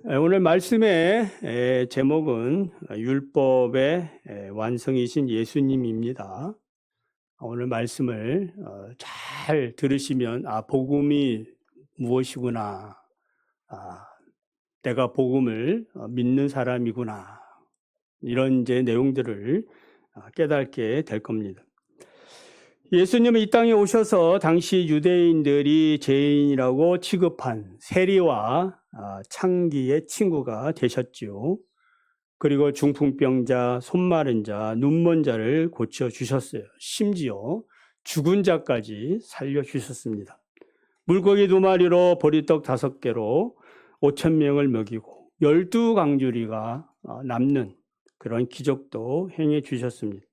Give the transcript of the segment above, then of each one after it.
오늘 말씀의 제목은 율법의 완성이신 예수님입니다. 오늘 말씀을 잘 들으시면 복음이 무엇이구나, 내가 복음을 믿는 사람이구나, 이런 이제 내용들을 깨닫게 될 겁니다. 예수님은 이 땅에 오셔서 당시 유대인들이 죄인이라고 취급한 세리와 창기의 친구가 되셨지요. 그리고 중풍병자, 손마른 자, 눈먼 자를 고쳐주셨어요. 심지어 죽은 자까지 살려주셨습니다. 물고기 2마리로 보리떡 5개로 5,000명을 먹이고 12강주리가 남는 그런 기적도 행해 주셨습니다.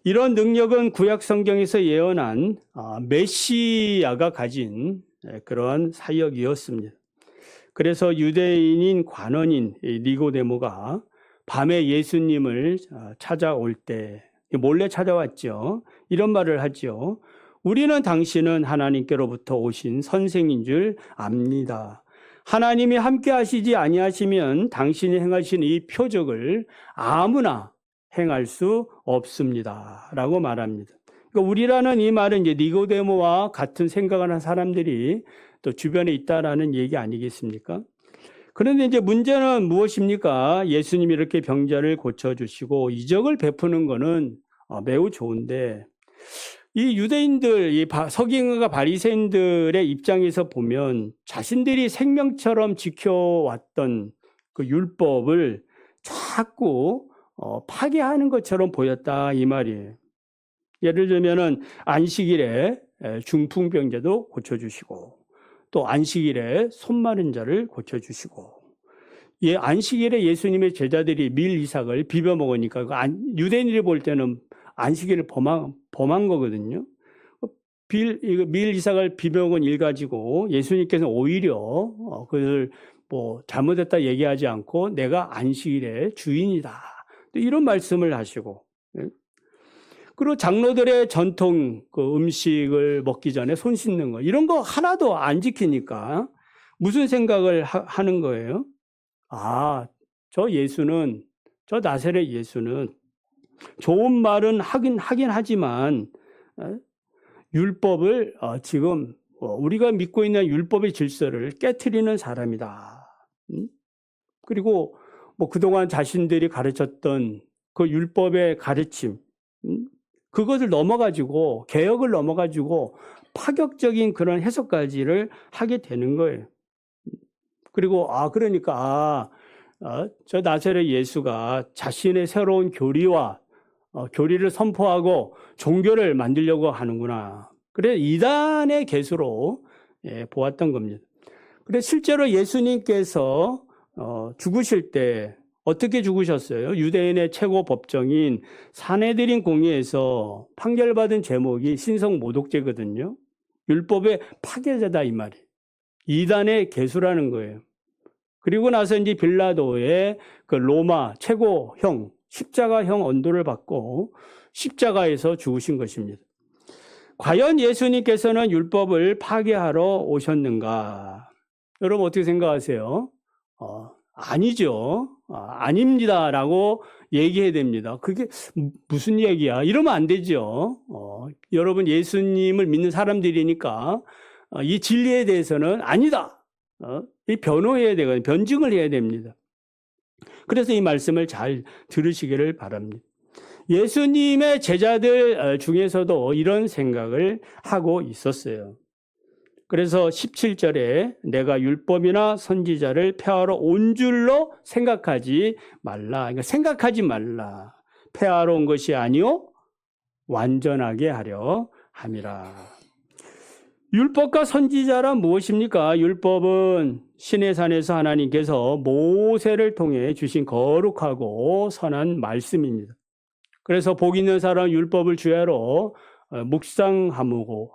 이런 능력은 구약 성경에서 예언한 메시아가 가진 그러한 사역이었습니다. 그래서 유대인인 관원인 니고데모가 밤에 예수님을 찾아올 때 몰래 찾아왔죠. 이런 말을 하죠. 우리는 당신은 하나님께로부터 오신 선생인 줄 압니다. 하나님이 함께 하시지 아니하시면 당신이 행하신 이 표적을 아무나 행할 수 없습니다. 라고 말합니다. 그러니까 우리라는 이 말은 이제 니고데모와 같은 생각을 한 사람들이 또 주변에 있다라는 얘기 아니겠습니까? 그런데 이제 문제는 무엇입니까? 예수님이 이렇게 병자를 고쳐주시고 이적을 베푸는 거는 매우 좋은데 이 유대인들, 이 서기관과 바리새인들의 입장에서 보면 자신들이 생명처럼 지켜왔던 그 율법을 자꾸 파괴하는 것처럼 보였다 이 말이에요. 예를 들면은 안식일에 중풍병자도 고쳐주시고 또 안식일에 손마른 자를 고쳐주시고 안식일에 예수님의 제자들이 밀 이삭을 비벼 먹으니까 유대인들이 볼 때는 안식일을 범한 거거든요. 밀 이삭을 비벼 먹은 일 가지고 예수님께서는 오히려 그걸 잘못했다 얘기하지 않고 내가 안식일의 주인이다. 이런 말씀을 하시고, 그리고 장로들의 전통 음식을 먹기 전에 손 씻는 거, 이런 거 하나도 안 지키니까 무슨 생각을 하는 거예요? 저 나사렛 예수는 좋은 말은 하긴 하지만 율법을 지금 우리가 믿고 있는 율법의 질서를 깨트리는 사람이다. 그리고 그동안 자신들이 가르쳤던 그 율법의 가르침, 그것을 넘어가지고, 개혁을 넘어가지고 파격적인 그런 해석까지를 하게 되는 거예요. 그리고, 저 나사렛 예수가 자신의 새로운 교리를 선포하고 종교를 만들려고 하는구나. 그래서 이단의 개수로 보았던 겁니다. 그래서 실제로 예수님께서 죽으실 때 어떻게 죽으셨어요? 유대인의 최고 법정인 산헤드린 공의에서 판결받은 제목이 신성모독죄거든요. 율법의 파괴자다 이 말이에요. 이단의 개수라는 거예요. 그리고 나서 이제 빌라도의 그 로마 최고형 십자가형 언도를 받고 십자가에서 죽으신 것입니다. 과연 예수님께서는 율법을 파괴하러 오셨는가? 여러분 어떻게 생각하세요? 아니죠. 아닙니다라고 얘기해야 됩니다. 그게 무슨 얘기야? 이러면 안 되죠. 여러분 예수님을 믿는 사람들이니까 이 진리에 대해서는 아니다. 이 변호해야 되거든요. 변증을 해야 됩니다. 그래서 이 말씀을 잘 들으시기를 바랍니다. 예수님의 제자들 중에서도 이런 생각을 하고 있었어요. 그래서 17절에 내가 율법이나 선지자를 폐하러 온 줄로 생각하지 말라. 그러니까 생각하지 말라. 폐하러 온 것이 아니요 완전하게 하려 함이라. 율법과 선지자란 무엇입니까? 율법은 시내산에서 하나님께서 모세를 통해 주신 거룩하고 선한 말씀입니다. 그래서 복 있는 사람 율법을 주야로 묵상함으로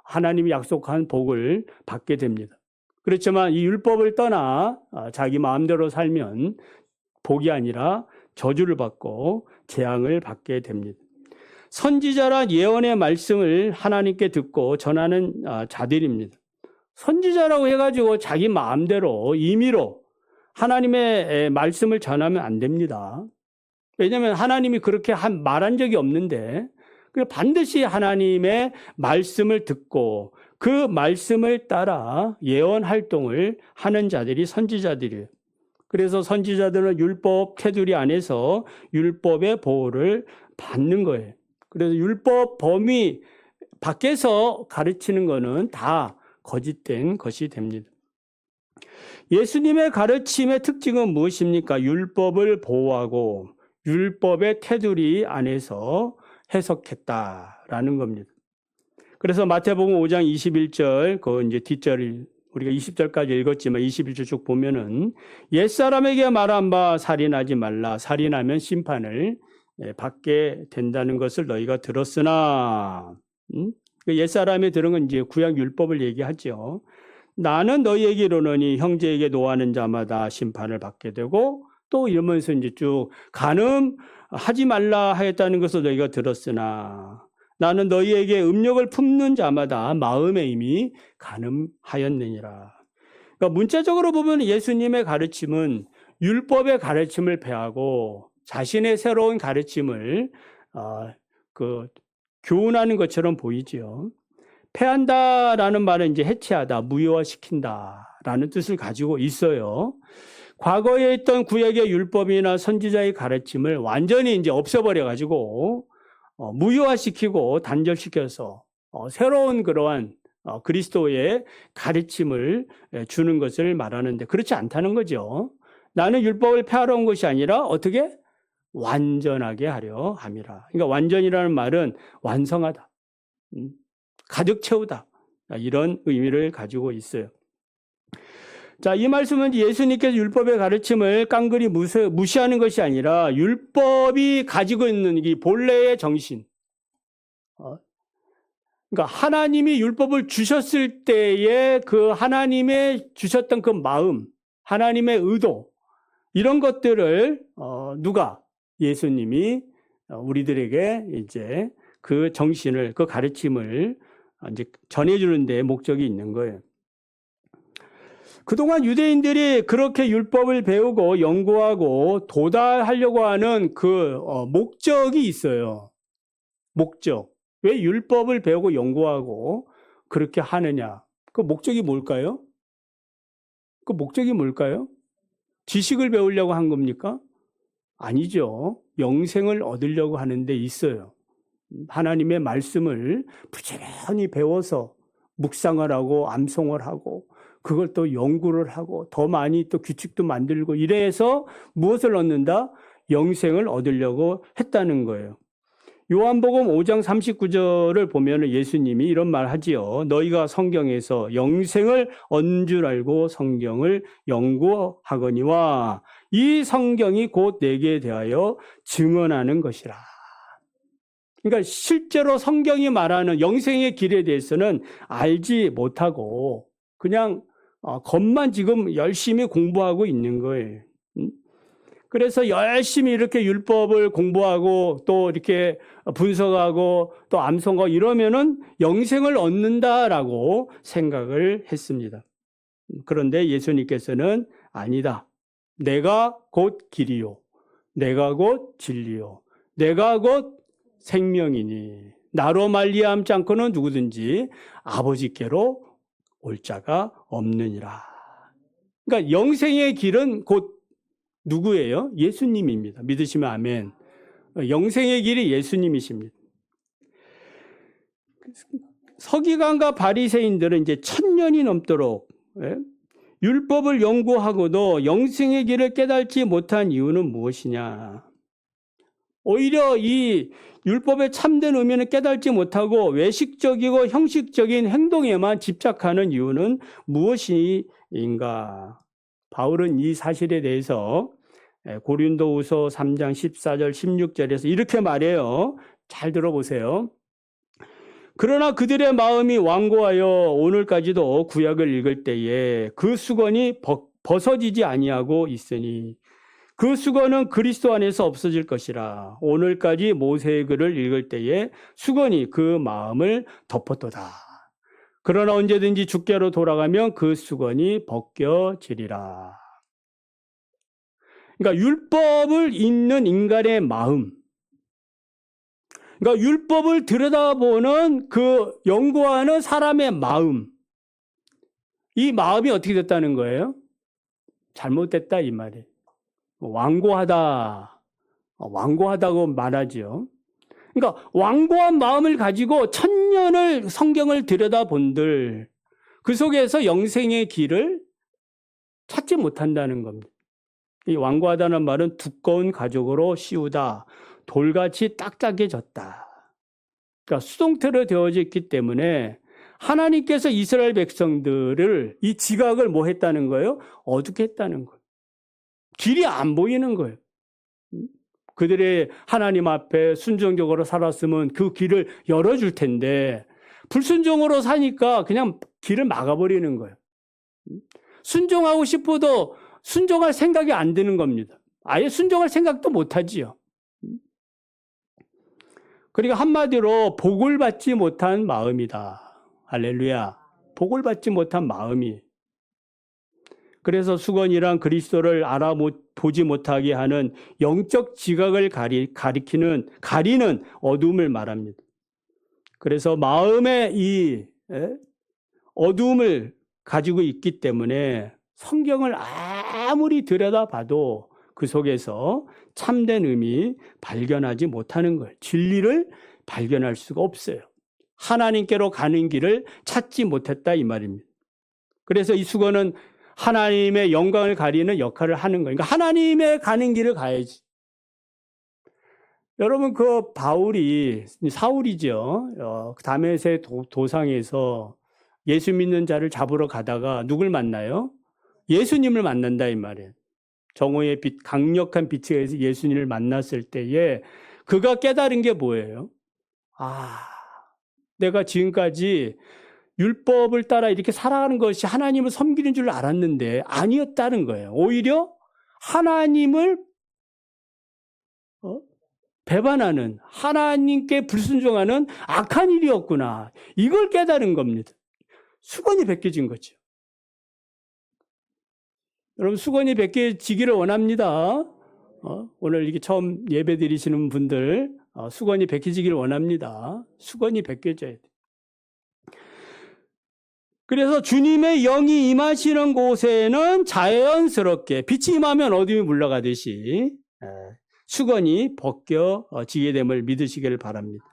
하나님이 약속한 복을 받게 됩니다. 그렇지만 이 율법을 떠나 자기 마음대로 살면 복이 아니라 저주를 받고 재앙을 받게 됩니다. 선지자란 예언의 말씀을 하나님께 듣고 전하는 자들입니다. 선지자라고 해가지고 자기 마음대로 임의로 하나님의 말씀을 전하면 안 됩니다. 왜냐하면 하나님이 그렇게 말한 적이 없는데 반드시 하나님의 말씀을 듣고 그 말씀을 따라 예언 활동을 하는 자들이 선지자들이에요. 그래서 선지자들은 율법 테두리 안에서 율법의 보호를 받는 거예요. 그래서 율법 범위 밖에서 가르치는 것은 다 거짓된 것이 됩니다. 예수님의 가르침의 특징은 무엇입니까? 율법을 보호하고 율법의 테두리 안에서 해석했다라는 겁니다. 그래서 마태복음 5장 21절, 그 이제 뒷절을 우리가 20절까지 읽었지만 21절 쭉 보면은 옛사람에게 말한 바 살인하지 말라. 살인하면 심판을 받게 된다는 것을 너희가 들었으나, 옛사람이 들은 건 이제 구약 율법을 얘기하죠. 나는 너희에게 이르노니 형제에게 노하는 자마다 심판을 받게 되고, 또 이러면서 이제 쭉 간음하지 말라 하였다는 것을 너희가 들었으나 나는 너희에게 음욕을 품는 자마다 마음에 이미 간음하였느니라. 그러니까 문자적으로 보면 예수님의 가르침은 율법의 가르침을 배하고 자신의 새로운 가르침을 교훈하는 것처럼 보이지요. 폐한다라는 말은 이제 해체하다, 무효화시킨다라는 뜻을 가지고 있어요. 과거에 있던 구약의 율법이나 선지자의 가르침을 완전히 이제 없애버려 가지고 무효화시키고 단절시켜서 새로운 그러한 그리스도의 가르침을 주는 것을 말하는데 그렇지 않다는 거죠. 나는 율법을 폐하러 온 것이 아니라 어떻게? 완전하게 하려 함이라. 그러니까 완전이라는 말은 완성하다, 가득 채우다, 이런 의미를 가지고 있어요. 자, 이 말씀은 예수님께서 율법의 가르침을 깡그리 무시하는 것이 아니라 율법이 가지고 있는 이 본래의 정신, 그러니까 하나님이 율법을 주셨을 때에 그 하나님의 주셨던 그 마음, 하나님의 의도, 이런 것들을 누가? 예수님이 우리들에게 이제 그 정신을, 그 가르침을 이제 전해주는 데 목적이 있는 거예요. 그동안 유대인들이 그렇게 율법을 배우고 연구하고 도달하려고 하는 그 목적이 있어요. 목적. 왜 율법을 배우고 연구하고 그렇게 하느냐? 그 목적이 뭘까요? 그 목적이 뭘까요? 지식을 배우려고 한 겁니까? 아니죠. 영생을 얻으려고 하는 데 있어요. 하나님의 말씀을 부지런히 배워서 묵상을 하고 암송을 하고 그걸 또 연구를 하고 더 많이 또 규칙도 만들고 이래서 무엇을 얻는다? 영생을 얻으려고 했다는 거예요. 요한복음 5장 39절을 보면 예수님이 이런 말 하지요. 너희가 성경에서 영생을 얻는 줄 알고 성경을 연구하거니와 이 성경이 곧 내게 대하여 증언하는 것이라. 그러니까 실제로 성경이 말하는 영생의 길에 대해서는 알지 못하고 그냥 겉만 지금 열심히 공부하고 있는 거예요. 그래서 열심히 이렇게 율법을 공부하고 또 이렇게 분석하고 또 암송하고 이러면은 영생을 얻는다라고 생각을 했습니다. 그런데 예수님께서는 아니다. 내가 곧 길이요. 내가 곧 진리요. 내가 곧 생명이니 나로 말미암지 않고는 누구든지 아버지께로 올 자가 없느니라. 그러니까 영생의 길은 곧 누구예요? 예수님입니다. 믿으시면 아멘. 영생의 길이 예수님이십니다. 서기관과 바리새인들은 이제 1000년이 넘도록 율법을 연구하고도 영생의 길을 깨닫지 못한 이유는 무엇이냐? 오히려 이 율법의 참된 의미는 깨닫지 못하고 외식적이고 형식적인 행동에만 집착하는 이유는 무엇인가? 바울은 이 사실에 대해서 고린도후서 3장 14절 16절에서 이렇게 말해요. 잘 들어보세요. 그러나 그들의 마음이 완고하여 오늘까지도 구약을 읽을 때에 그 수건이 벗어지지 아니하고 있으니 그 수건은 그리스도 안에서 없어질 것이라. 오늘까지 모세의 글을 읽을 때에 수건이 그 마음을 덮었도다. 그러나 언제든지 주께로 돌아가면 그 수건이 벗겨지리라. 그러니까 율법을 읽는 인간의 마음, 그러니까 율법을 들여다보는 그 연구하는 사람의 마음, 이 마음이 어떻게 됐다는 거예요? 잘못됐다 이 말이에요. 완고하다고 말하죠. 그러니까 완고한 마음을 가지고 천년을 성경을 들여다본들 그 속에서 영생의 길을 찾지 못한다는 겁니다. 이 완고하다는 말은 두꺼운 가죽으로 씌우다, 돌같이 딱딱해졌다. 그러니까 수동태로 되어져 있기 때문에 하나님께서 이스라엘 백성들을 이 지각을 뭐 했다는 거예요? 어둡게 했다는 거예요. 길이 안 보이는 거예요. 그들의 하나님 앞에 순종적으로 살았으면 그 길을 열어줄 텐데 불순종으로 사니까 그냥 길을 막아버리는 거예요. 순종하고 싶어도 순종할 생각이 안 드는 겁니다. 아예 순종할 생각도 못하지요. 그러니까 한마디로 복을 받지 못한 마음이다. 할렐루야. 복을 받지 못한 마음이. 그래서 수건이란 그리스도를 알아보지 못하게 하는 영적 지각을 가리는 어둠을 말합니다. 그래서 마음의 이 어둠을 가지고 있기 때문에 성경을 아무리 들여다봐도 그 속에서 참된 의미 발견하지 못하는 거예요. 진리를 발견할 수가 없어요. 하나님께로 가는 길을 찾지 못했다 이 말입니다. 그래서 이 수건은 하나님의 영광을 가리는 역할을 하는 거예요. 그러니까 하나님의 가는 길을 가야지. 여러분 그 사울이죠. 다메섹 도상에서 예수 믿는 자를 잡으러 가다가 누굴 만나요? 예수님을 만난다 이 말이에요. 정오의 빛, 강력한 빛에 의해서 예수님을 만났을 때에 그가 깨달은 게 뭐예요? 내가 지금까지 율법을 따라 이렇게 살아가는 것이 하나님을 섬기는 줄 알았는데 아니었다는 거예요. 오히려 하나님을 배반하는, 하나님께 불순종하는 악한 일이었구나. 이걸 깨달은 겁니다. 수건이 벗겨진 거죠. 여러분 수건이 벗겨지기를 원합니다. 오늘 이게 처음 예배 드리시는 분들 수건이 벗겨지기를 원합니다. 수건이 벗겨져야 돼요. 그래서 주님의 영이 임하시는 곳에는 자연스럽게 빛이 임하면 어둠이 물러가듯이 수건이 벗겨지게 됨을 믿으시기를 바랍니다.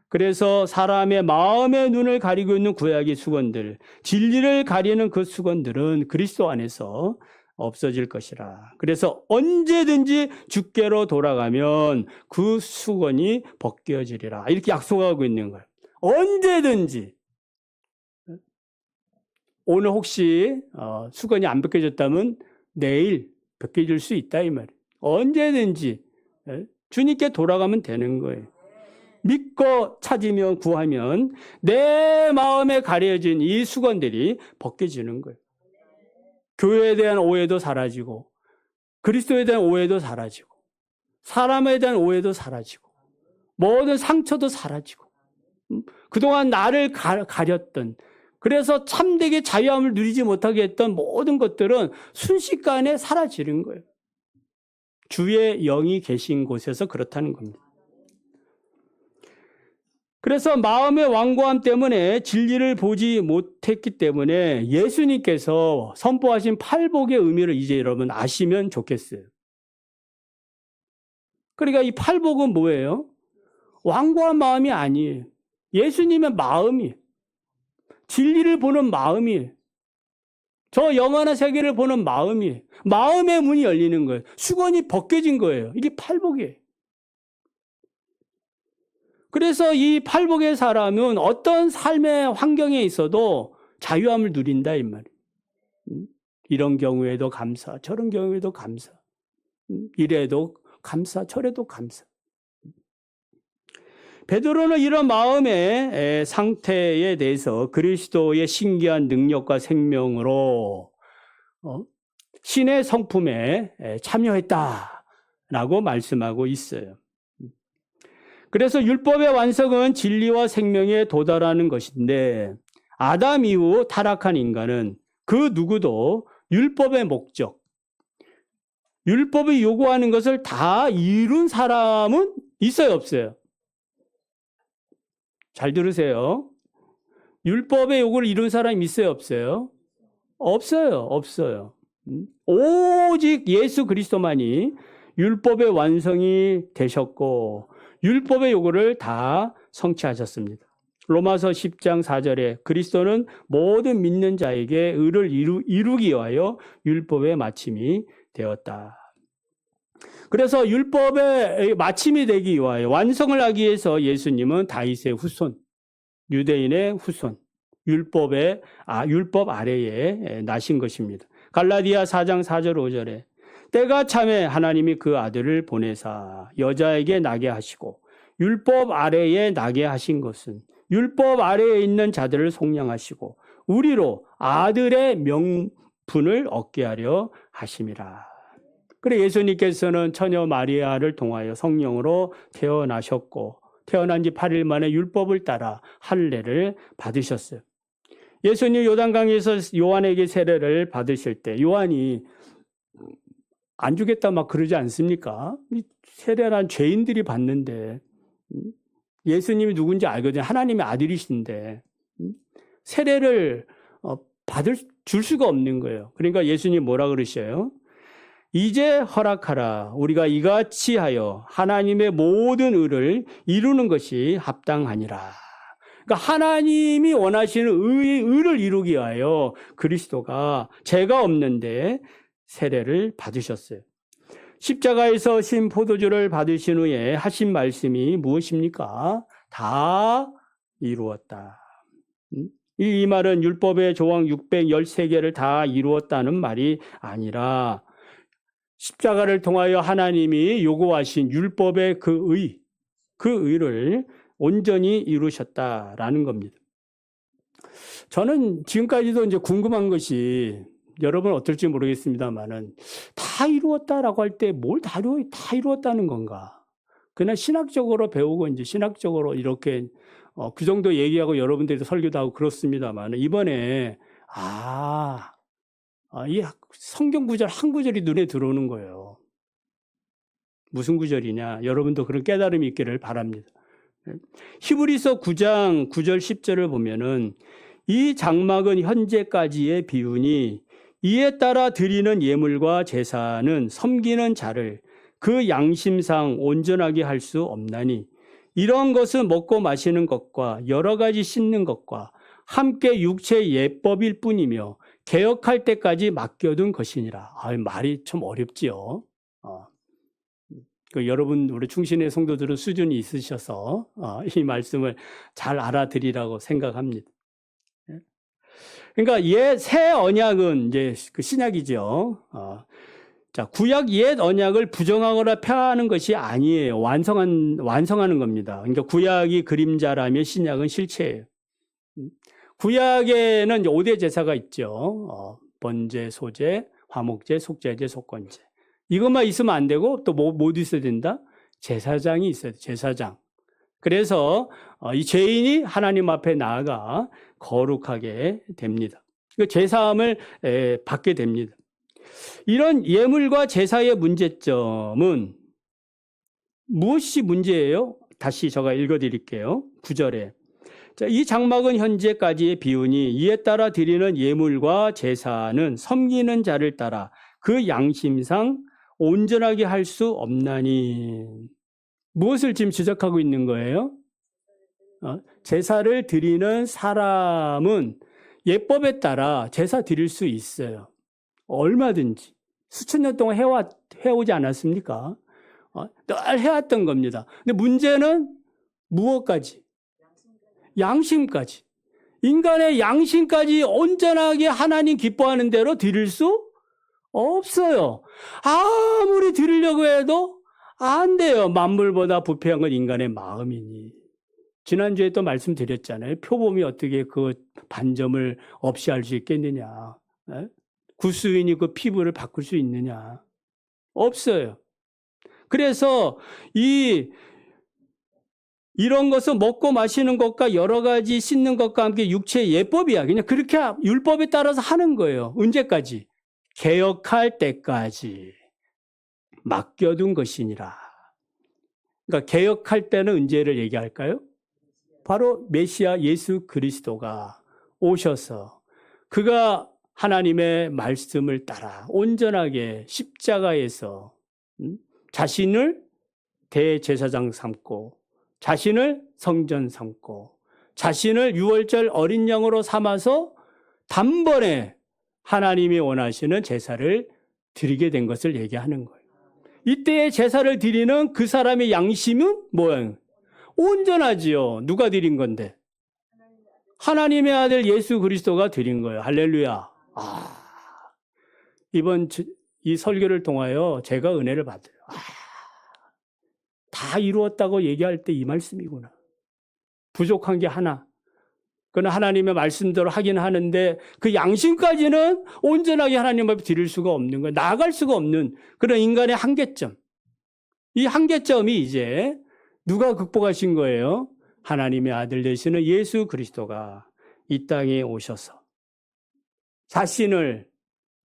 그래서 사람의 마음의 눈을 가리고 있는 구약의 수건들, 진리를 가리는 그 수건들은 그리스도 안에서 없어질 것이라. 그래서 언제든지 주께로 돌아가면 그 수건이 벗겨지리라. 이렇게 약속하고 있는 거예요. 언제든지. 오늘 혹시 수건이 안 벗겨졌다면 내일 벗겨질 수 있다 이 말이에요. 언제든지 주님께 돌아가면 되는 거예요. 믿고 찾으면 구하면 내 마음에 가려진 이 수건들이 벗겨지는 거예요. 교회에 대한 오해도 사라지고 그리스도에 대한 오해도 사라지고 사람에 대한 오해도 사라지고 모든 상처도 사라지고 그동안 나를 가렸던 그래서 참되게 자유함을 누리지 못하게 했던 모든 것들은 순식간에 사라지는 거예요. 주의 영이 계신 곳에서 그렇다는 겁니다. 그래서 마음의 완고함 때문에 진리를 보지 못했기 때문에 예수님께서 선포하신 팔복의 의미를 이제 여러분 아시면 좋겠어요. 그러니까 이 팔복은 뭐예요? 완고한 마음이 아니에요. 예수님의 마음이, 진리를 보는 마음이, 저 영원한 세계를 보는 마음이, 마음의 문이 열리는 거예요. 수건이 벗겨진 거예요. 이게 팔복이에요. 그래서 이 팔복의 사람은 어떤 삶의 환경에 있어도 자유함을 누린다 이 말이에요. 이런 경우에도 감사, 저런 경우에도 감사, 이래도 감사, 저래도 감사. 베드로는 이런 마음의 상태에 대해서 그리스도의 신기한 능력과 생명으로 신의 성품에 참여했다라고 말씀하고 있어요. 그래서 율법의 완성은 진리와 생명에 도달하는 것인데 아담 이후 타락한 인간은 그 누구도 율법의 목적, 율법이 요구하는 것을 다 이룬 사람은 있어요, 없어요? 잘 들으세요. 율법의 요구를 이룬 사람이 있어요, 없어요? 없어요, 없어요. 오직 예수 그리스도만이 율법의 완성이 되셨고 율법의 요구를 다 성취하셨습니다. 로마서 10장 4절에 그리스도는 모든 믿는 자에게 의를 이루기 위하여 율법의 마침이 되었다. 그래서 율법의 마침이 되기 위하여 완성을 하기 위해서 예수님은 다윗의 후손, 유대인의 후손, 율법 아래에 나신 것입니다. 갈라디아 4장 4절 5절에 때가 참에 하나님이 그 아들을 보내사 여자에게 나게 하시고 율법 아래에 나게 하신 것은 율법 아래에 있는 자들을 속량하시고 우리로 아들의 명분을 얻게 하려 하심이라. 그래 예수님께서는 처녀 마리아를 통하여 성령으로 태어나셨고 태어난 지 8일 만에 율법을 따라 할례를 받으셨어요. 예수님 요단강에서 요한에게 세례를 받으실 때 요한이 안 주겠다 막 그러지 않습니까? 세례란 죄인들이 받는데 예수님이 누군지 알거든요. 하나님의 아들이신데 세례를 줄 수가 없는 거예요. 그러니까 예수님 뭐라 그러셔요? 이제 허락하라. 우리가 이같이 하여 하나님의 모든 의를 이루는 것이 합당하니라. 그러니까 하나님이 원하시는 의를 이루기 위하여 그리스도가 죄가 없는데 세례를 받으셨어요. 십자가에서 신 포도주를 받으신 후에 하신 말씀이 무엇입니까? 다 이루었다. 이 말은 율법의 조항 613개를 다 이루었다는 말이 아니라 십자가를 통하여 하나님이 요구하신 율법의 그 의를 온전히 이루셨다라는 겁니다. 저는 지금까지도 이제 궁금한 것이 여러분 어떨지 모르겠습니다만은 다 이루었다라고 할 때 뭘 다 이루었다는 건가? 그냥 신학적으로 배우고 이제 신학적으로 이렇게 그 정도 얘기하고 여러분들도 설교도 하고 그렇습니다만 이번에 이 성경 구절 한 구절이 눈에 들어오는 거예요. 무슨 구절이냐? 여러분도 그런 깨달음이 있기를 바랍니다. 히브리서 9장 9절 10절을 보면은 이 장막은 현재까지의 비유니 이에 따라 드리는 예물과 제사는 섬기는 자를 그 양심상 온전하게 할 수 없나니 이런 것은 먹고 마시는 것과 여러 가지 씻는 것과 함께 육체의 예법일 뿐이며 개혁할 때까지 맡겨둔 것이니라. 말이 좀 어렵지요. 여러분 우리 충신의 성도들은 수준이 있으셔서 이 말씀을 잘 알아들이라고 생각합니다. 그러니까 새 언약은 이제 그 신약이죠. 자, 구약 옛 언약을 부정하거나 폐하는 것이 아니에요. 완성하는 겁니다. 그러니까 구약이 그림자라면 신약은 실체예요. 구약에는 이제 5대 제사가 있죠. 번제, 소제, 화목제, 속죄제, 속건제. 이것만 있으면 안 되고 또 뭐 있어야 된다? 제사장이 있어야 돼. 제사장. 그래서 이 죄인이 하나님 앞에 나아가 거룩하게 됩니다. 제사함을 받게 됩니다. 이런 예물과 제사의 문제점은 무엇이 문제예요? 다시 제가 읽어드릴게요. 9절에. 자, 이 장막은 현재까지의 비유니 이에 따라 드리는 예물과 제사는 섬기는 자를 따라 그 양심상 온전하게 할 수 없나니. 무엇을 지금 지적하고 있는 거예요? 제사를 드리는 사람은 예법에 따라 제사 드릴 수 있어요. 얼마든지. 수천 년 동안 해오지 않았습니까? 늘 해왔던 겁니다. 근데 문제는 무엇까지? 양심까지. 인간의 양심까지 온전하게 하나님 기뻐하는 대로 드릴 수 없어요. 아무리 드리려고 해도 안 돼요. 만물보다 부패한 건 인간의 마음이니. 지난주에 또 말씀드렸잖아요. 표범이 어떻게 그 반점을 없이 할 수 있겠느냐. 구스인이 그 피부를 바꿀 수 있느냐. 없어요. 그래서 이런 것은 먹고 마시는 것과 여러 가지 씻는 것과 함께 육체의 예법이야. 그냥 그렇게 율법에 따라서 하는 거예요. 언제까지? 개혁할 때까지. 맡겨둔 것이니라. 그러니까 개혁할 때는 언제를 얘기할까요? 바로 메시아 예수 그리스도가 오셔서 그가 하나님의 말씀을 따라 온전하게 십자가에서 자신을 대제사장 삼고 자신을 성전 삼고 자신을 유월절 어린 양으로 삼아서 단번에 하나님이 원하시는 제사를 드리게 된 것을 얘기하는 거예요. 이때의 제사를 드리는 그 사람의 양심은 뭐예요? 온전하지요. 누가 드린 건데? 하나님의 아들 예수 그리스도가 드린 거예요. 할렐루야. 이번 이 설교를 통하여 제가 은혜를 받아요. 다 이루었다고 얘기할 때 이 말씀이구나. 부족한 게 하나. 그건 하나님의 말씀대로 하긴 하는데 그 양심까지는 온전하게 하나님 앞에 드릴 수가 없는 거예요. 나아갈 수가 없는 그런 인간의 한계점. 이 한계점이 이제 누가 극복하신 거예요? 하나님의 아들 되시는 예수 그리스도가 이 땅에 오셔서 자신을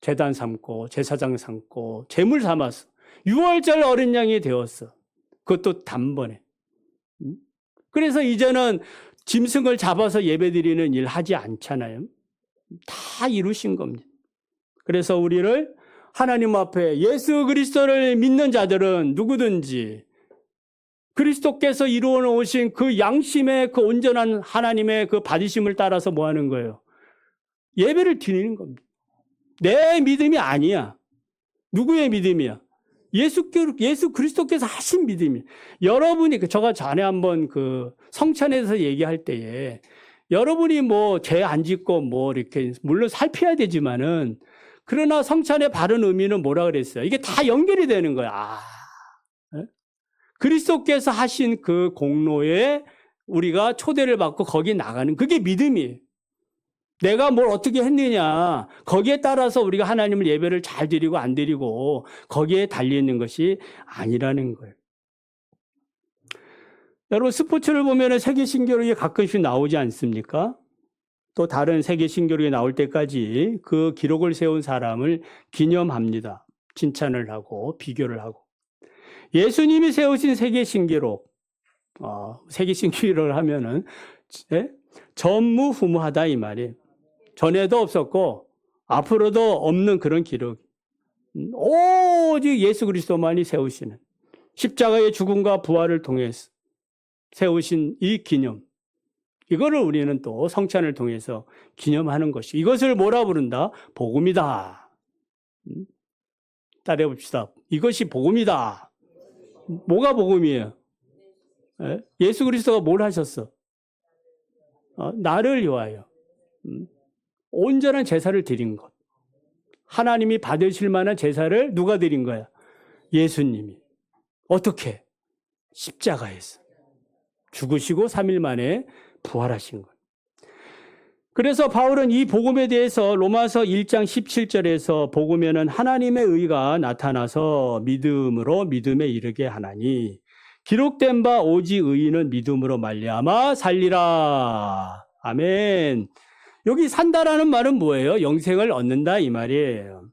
제단 삼고 제사장 삼고 제물 삼아서 유월절 어린 양이 되었어. 그것도 단번에. 그래서 이제는 짐승을 잡아서 예배드리는 일 하지 않잖아요. 다 이루신 겁니다. 그래서 우리를 하나님 앞에 예수 그리스도를 믿는 자들은 누구든지 그리스도께서 이루어 놓으신 그 양심의 그 온전한 하나님의 그 받으심을 따라서 뭐 하는 거예요? 예배를 드리는 겁니다. 내 믿음이 아니야. 누구의 믿음이야? 예수 그리스도께서 하신 믿음이에요. 여러분이, 제가 전에 한번 그 성찬에서 얘기할 때에 여러분이 뭐 죄 안 짓고 뭐 이렇게, 물론 살펴야 되지만은, 그러나 성찬의 바른 의미는 뭐라 그랬어요? 이게 다 연결이 되는 거야. 그리스도께서 하신 그 공로에 우리가 초대를 받고 거기 나가는 그게 믿음이에요. 내가 뭘 어떻게 했느냐, 거기에 따라서 우리가 하나님을 예배를 잘 드리고 안 드리고 거기에 달려있는 것이 아니라는 거예요. 여러분, 스포츠를 보면 세계 신기록에 가끔씩 나오지 않습니까? 또 다른 세계 신기록에 나올 때까지 그 기록을 세운 사람을 기념합니다. 칭찬을 하고 비교를 하고. 예수님이 세우신 세계 신기록, 세계 신기록을 하면은 전무후무하다 이 말이에요. 전에도 없었고 앞으로도 없는 그런 기록. 오직 예수 그리스도만이 세우시는 십자가의 죽음과 부활을 통해서 세우신 이 기념. 이거를 우리는 또 성찬을 통해서 기념하는 것이. 이것을 뭐라 부른다? 복음이다. 따라해 봅시다. 이것이 복음이다. 뭐가 복음이에요? 예수 그리스도가 뭘 하셨어? 나를 위하여 온전한 제사를 드린 것. 하나님이 받으실 만한 제사를 누가 드린 거야? 예수님이. 어떻게? 십자가에서 죽으시고 3일 만에 부활하신 것. 그래서 바울은 이 복음에 대해서 로마서 1장 17절에서 복음에는 하나님의 의가 나타나서 믿음으로 믿음에 이르게 하나니 기록된 바 오직 의인은 믿음으로 말미암아 살리라. 아멘. 여기 산다라는 말은 뭐예요? 영생을 얻는다 이 말이에요.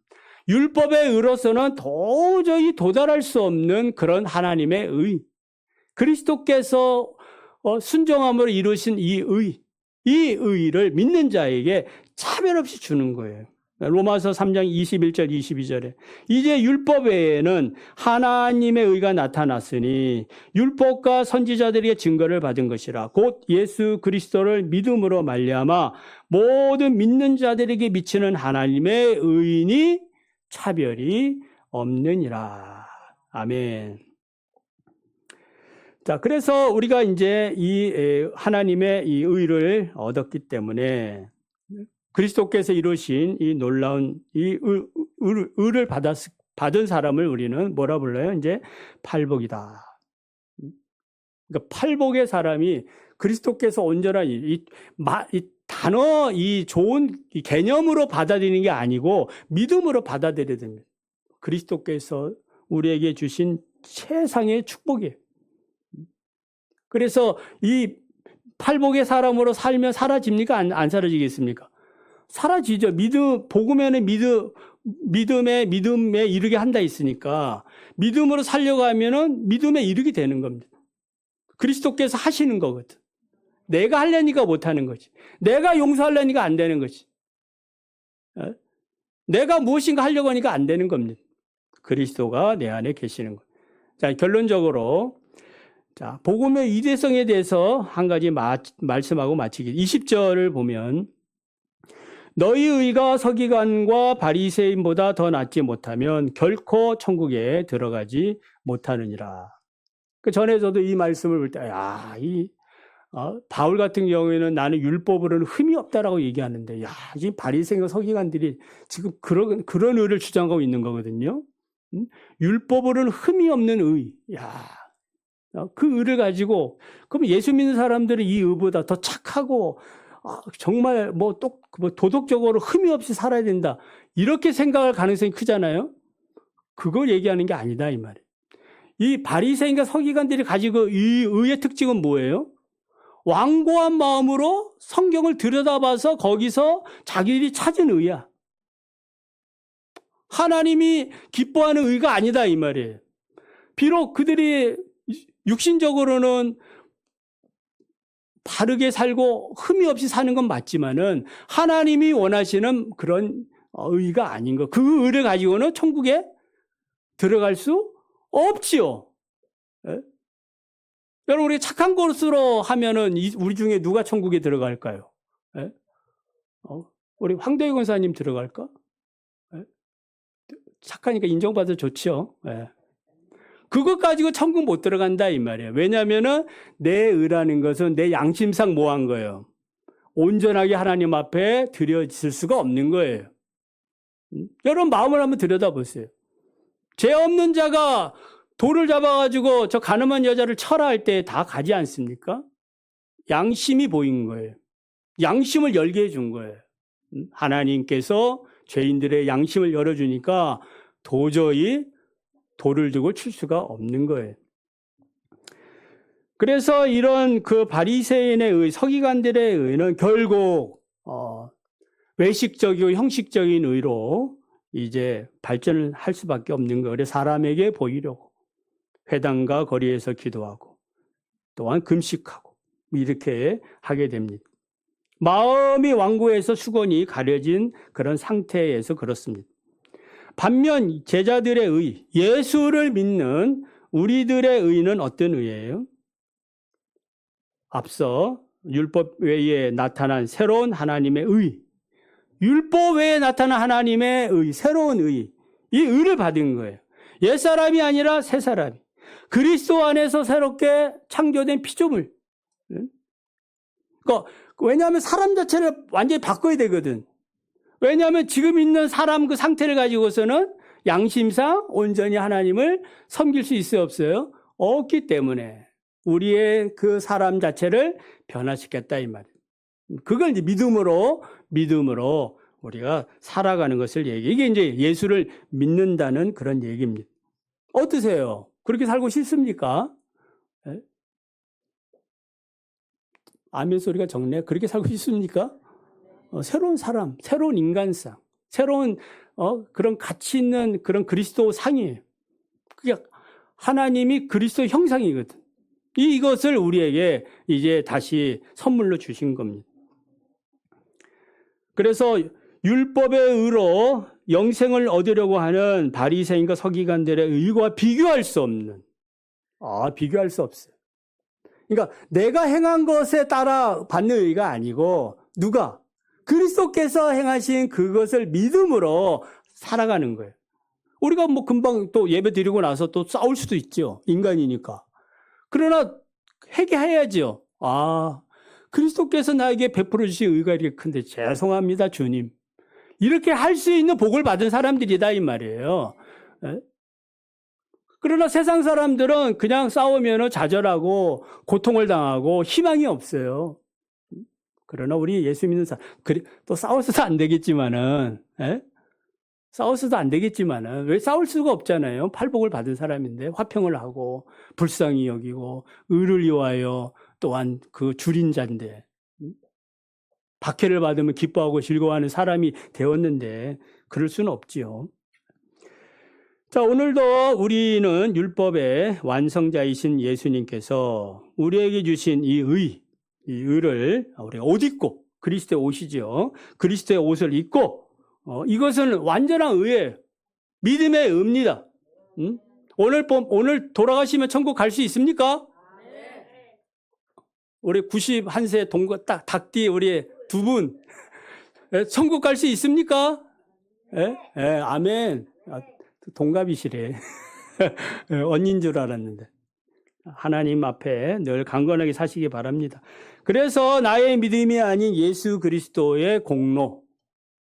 율법의 의로서는 도저히 도달할 수 없는 그런 하나님의 의. 그리스도께서 순종함으로 이루신 이 의를 믿는 자에게 차별 없이 주는 거예요. 로마서 3장 21절 22절에 이제 율법 외에는 하나님의 의가 나타났으니 율법과 선지자들에게 증거를 받은 것이라 곧 예수 그리스도를 믿음으로 말미암아 모든 믿는 자들에게 미치는 하나님의 의인이 차별이 없느니라. 아멘. 자, 그래서 우리가 이제 이 하나님의 이 의를 얻었기 때문에 그리스도께서 이루신 이 놀라운 이 의를 받은 사람을 우리는 뭐라 불러요? 이제 팔복이다. 그러니까 팔복의 사람이 그리스도께서 온전한 이 단어, 이 좋은 이 개념으로 받아들이는 게 아니고 믿음으로 받아들여야 됩니다. 그리스도께서 우리에게 주신 최상의 축복이에요. 그래서 이 팔복의 사람으로 살면 사라집니까? 안 사라지겠습니까? 사라지죠. 복음에는 믿음에 이르게 한다 있으니까 믿음으로 살려가면은 믿음에 이르게 되는 겁니다. 그리스도께서 하시는 거거든. 내가 하려니까 못하는 거지. 내가 용서하려니까 안 되는 거지. 내가 무엇인가 하려고 하니까 안 되는 겁니다. 그리스도가 내 안에 계시는 거예요. 자, 결론적으로 자, 복음의 이대성에 대해서 한 가지 말씀하고 마치기. 20절을 보면 너희 의가 서기관과 바리새인보다 더 낫지 못하면 결코 천국에 들어가지 못하느니라. 그 전에서도 이 말씀을 볼 때, 바울 같은 경우에는 나는 율법으로는 흠이 없다라고 얘기하는데, 지금 바리새인과 서기관들이 지금 그런 의를 주장하고 있는 거거든요. 율법으로는 흠이 없는 의. 그 의를 가지고, 그럼 예수 믿는 사람들은 이 의보다 더 착하고, 정말 도덕적으로 흠이 없이 살아야 된다. 이렇게 생각할 가능성이 크잖아요. 그걸 얘기하는 게 아니다, 이 말이에요. 이 바리새인과 서기관들이 가지고 이 의의 특징은 뭐예요? 완고한 마음으로 성경을 들여다봐서 거기서 자기들이 찾은 의야. 하나님이 기뻐하는 의가 아니다, 이 말이에요. 비록 그들이 육신적으로는 바르게 살고 흠이 없이 사는 건 맞지만은 하나님이 원하시는 그런 의가 아닌 거. 그 의를 가지고는 천국에 들어갈 수 없지요. 예? 여러분, 우리 착한 것으로 하면은 우리 중에 누가 천국에 들어갈까요? 예? 우리 황도희 권사님 들어갈까? 예? 착하니까 인정받아 좋죠. 예. 그것 가지고 천국 못 들어간다 이 말이에요. 왜냐하면은 내 의라는 것은 내 양심상 뭐 한 거예요? 온전하게 하나님 앞에 드려질 수가 없는 거예요. 여러분 마음을 한번 들여다보세요. 죄 없는 자가 돌을 잡아가지고 저 가늠한 여자를 쳐라 할 때 다 가지 않습니까? 양심이 보인 거예요. 양심을 열게 해준 거예요. 하나님께서 죄인들의 양심을 열어주니까 도저히 돌을 들고 칠 수가 없는 거예요. 그래서 이런 그 바리새인의 의, 서기관들의 의는 결국 외식적이고 형식적인 의로 이제 발전을 할 수밖에 없는 거예요. 사람에게 보이려고 회당과 거리에서 기도하고 또한 금식하고 이렇게 하게 됩니다. 마음이 완고해서 수건이 가려진 그런 상태에서 그렇습니다. 반면 제자들의 의, 예수를 믿는 우리들의 의는 어떤 의예요? 앞서 율법 외에 나타난 새로운 하나님의 의, 율법 외에 나타난 하나님의 의, 새로운 의, 이 의를 받은 거예요. 옛사람이 아니라 새사람이. 그리스도 안에서 새롭게 창조된 피조물. 그러니까 왜냐하면 사람 자체를 완전히 바꿔야 되거든. 왜냐하면 지금 있는 사람 그 상태를 가지고서는 양심상 온전히 하나님을 섬길 수 있어요, 없어요? 없기 때문에 우리의 그 사람 자체를 변화시켰다 이 말이에요. 그걸 이제 믿음으로 우리가 살아가는 것을 얘기해요. 이게 이제 예수를 믿는다는 그런 얘기입니다. 어떠세요? 그렇게 살고 싶습니까? 네? 아멘 소리가 적네. 그렇게 살고 싶습니까? 새로운 사람, 새로운 인간상, 새로운 그런 가치 있는 그런 그리스도 상이에요. 그게 하나님이 그리스도 형상이거든. 이것을 우리에게 이제 다시 선물로 주신 겁니다. 그래서 율법의 의로 영생을 얻으려고 하는 바리새인과 서기관들의 의와 비교할 수 없는, 비교할 수 없어요. 그러니까 내가 행한 것에 따라 받는 의가 아니고 누가? 그리스도께서 행하신 그것을 믿음으로 살아가는 거예요. 우리가 뭐 금방 또 예배 드리고 나서 또 싸울 수도 있죠. 인간이니까. 그러나 회개해야죠. 그리스도께서 나에게 베풀어 주신 의가 이렇게 큰데 죄송합니다, 주님. 이렇게 할 수 있는 복을 받은 사람들이다 이 말이에요. 그러나 세상 사람들은 그냥 싸우면 좌절하고 고통을 당하고 희망이 없어요. 그러나 우리 예수 믿는 사람, 또 싸워서도 안 되겠지만은, 싸워서도 안 되겠지만은, 왜 싸울 수가 없잖아요. 팔복을 받은 사람인데, 화평을 하고, 불쌍히 여기고, 의를 위하여 또한 그 줄인 자인데, 박해를 받으면 기뻐하고 즐거워하는 사람이 되었는데, 그럴 수는 없지요. 자, 오늘도 우리는 율법의 완성자이신 예수님께서 우리에게 주신 이 의를 우리가 옷 입고, 그리스도의 옷이죠. 그리스도의 옷을 입고, 이것은 완전한 의예요. 믿음의 의입니다. 오늘 돌아가시면 천국 갈 수 있습니까? 우리 91세 닭띠 우리 두 분, 천국 갈 수 있습니까? 아멘. 동갑이시래. 언니인 줄 알았는데. 하나님 앞에 늘 강건하게 사시기 바랍니다. 그래서 나의 믿음이 아닌 예수 그리스도의 공로,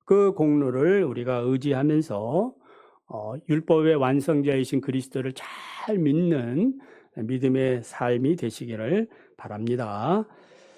그 공로를 우리가 의지하면서 율법의 완성자이신 그리스도를 잘 믿는 믿음의 삶이 되시기를 바랍니다.